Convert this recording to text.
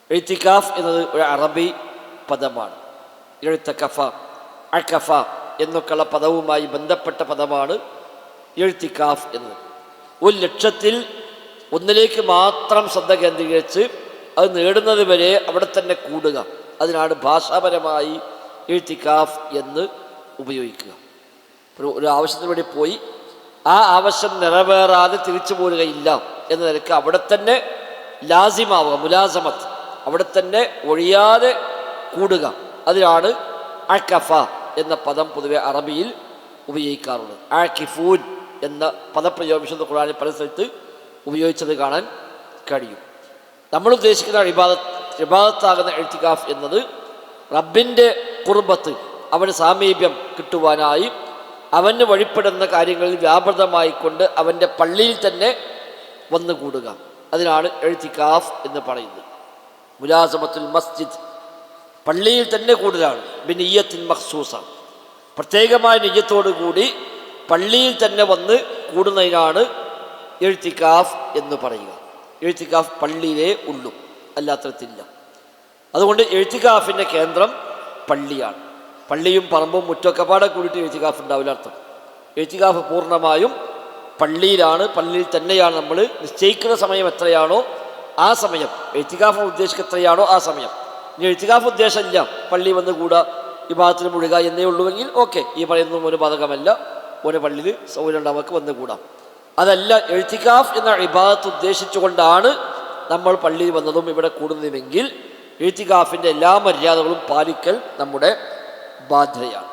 ഇഴ്തികാഫ് എന്നത് ഒരു അറബി പദമാണ്. ഇഴ്തകഫ, അകഫ എന്നൊക്കെയുള്ള പദവുമായി ബന്ധപ്പെട്ട പദമാണ് ഇഴ്തികാഫ് എന്നത്. ഒരു ലക്ഷ്യത്തിൽ ഒന്നിലേക്ക് മാത്രം ശ്രദ്ധ കേന്ദ്രീകരിച്ച് അത് നേടുന്നത് വരെ അവിടെ തന്നെ കൂടുക, അതിനാണ് ഭാഷാപരമായി ഇഴ്തികാഫ് എന്ന് ഉപയോഗിക്കുക. ഒരു ആവശ്യത്തിന് വേണ്ടി പോയി ആ ആവശ്യം നിറവേറാതെ തിരിച്ചു പോരുകയില്ല എന്ന നിലയ്ക്ക് അവിടെ തന്നെ ലാസിമാവുക, മുലാസമത്ത്, അവിടെ തന്നെ ഒഴിയാതെ കൂടുക, അതിനാണ് അകഫ എന്ന പദം പൊതുവെ അറബിയിൽ ഉപയോഗിക്കാറുള്ളത്. ആകിഫൂൻ എന്ന പദപ്രയോഗം വിശുദ്ധ ഖുർആനിൽ പല സ്ഥലത്ത് ഉപയോഗിച്ചത് കാണാൻ കഴിയും. നമ്മൾ ഉദ്ദേശിക്കുന്ന ഇബാദത്താകുന്ന ഇഴ്തികാഫ് എന്നത് റബ്ബിൻ്റെ ഖുർബത്ത്, അവന് സാമീപ്യം കിട്ടുവാനായി അവന് വഴിപ്പെടുന്ന കാര്യങ്ങളിൽ വ്യാപൃതമായിക്കൊണ്ട് അവൻ്റെ പള്ളിയിൽ തന്നെ വന്നുകൂടുക, അതിനാണ് ഇഴ്തികാഫ് എന്ന് പറയുന്നത്. മുലാസമത്തുൽ മസ്ജിദ്, പള്ളിയിൽ തന്നെ കൂടുതലാണ്. ബിനിയ്യത്തിൻ മഖ്സൂസ, പ്രത്യേകമായ നിയ്യത്തോടു കൂടി പള്ളിയിൽ തന്നെ വന്ന് കൂടുന്നതിനാണ് ഇഴ്തികാഫ് എന്ന് പറയുക. ഇഴ്തികാഫ് പള്ളിയിലേ ഉള്ളൂ, അല്ലാത്തടത്തില്ല. അതുകൊണ്ട് ഇഴ്തികാഫിൻ്റെ കേന്ദ്രം പള്ളിയാണ്. പള്ളിയും പറമ്പും മുറ്റൊക്കെ പാടെ കൂടിയിട്ട് ഇഴ്തികാഫ് ഉണ്ടാവില്ല അർത്ഥം. ഇഴ്തികാഫ് പൂർണ്ണമായും പള്ളിയിലാണ്, പള്ളിയിൽ തന്നെയാണ്. നമ്മൾ നിശ്ചയിക്കുന്ന സമയം എത്രയാണോ ആ സമയം, ഇഴ്തികാഫ് ഉദ്ദേശിക്കുക എത്രയാണോ ആ സമയം. ഇനി ഇഴ്തികാഫ് ഉദ്ദേശമില്ല, പള്ളി വന്ന് കൂടുക, ഇബാദത്തിന് മുഴുക എന്നേ ഉള്ളുവെങ്കിൽ ഓക്കെ, ഈ പറയുന്നതും ഒരു ബാധകമല്ല, ഒരു പള്ളിയിൽ സൗകര്യം ഉണ്ടാവർക്ക് വന്ന് കൂടാം. അതല്ല, ഇഴ്തികാഫ് എന്ന ഇബാദത്ത് ഉദ്ദേശിച്ചുകൊണ്ടാണ് നമ്മൾ പള്ളിയിൽ വന്നതും ഇവിടെ കൂടുന്നതുമെങ്കിൽ ഇഴ്തികാഫിൻ്റെ എല്ലാ മര്യാദകളും പാലിക്കൽ നമ്മുടെ ബാധ്യതയാണ്.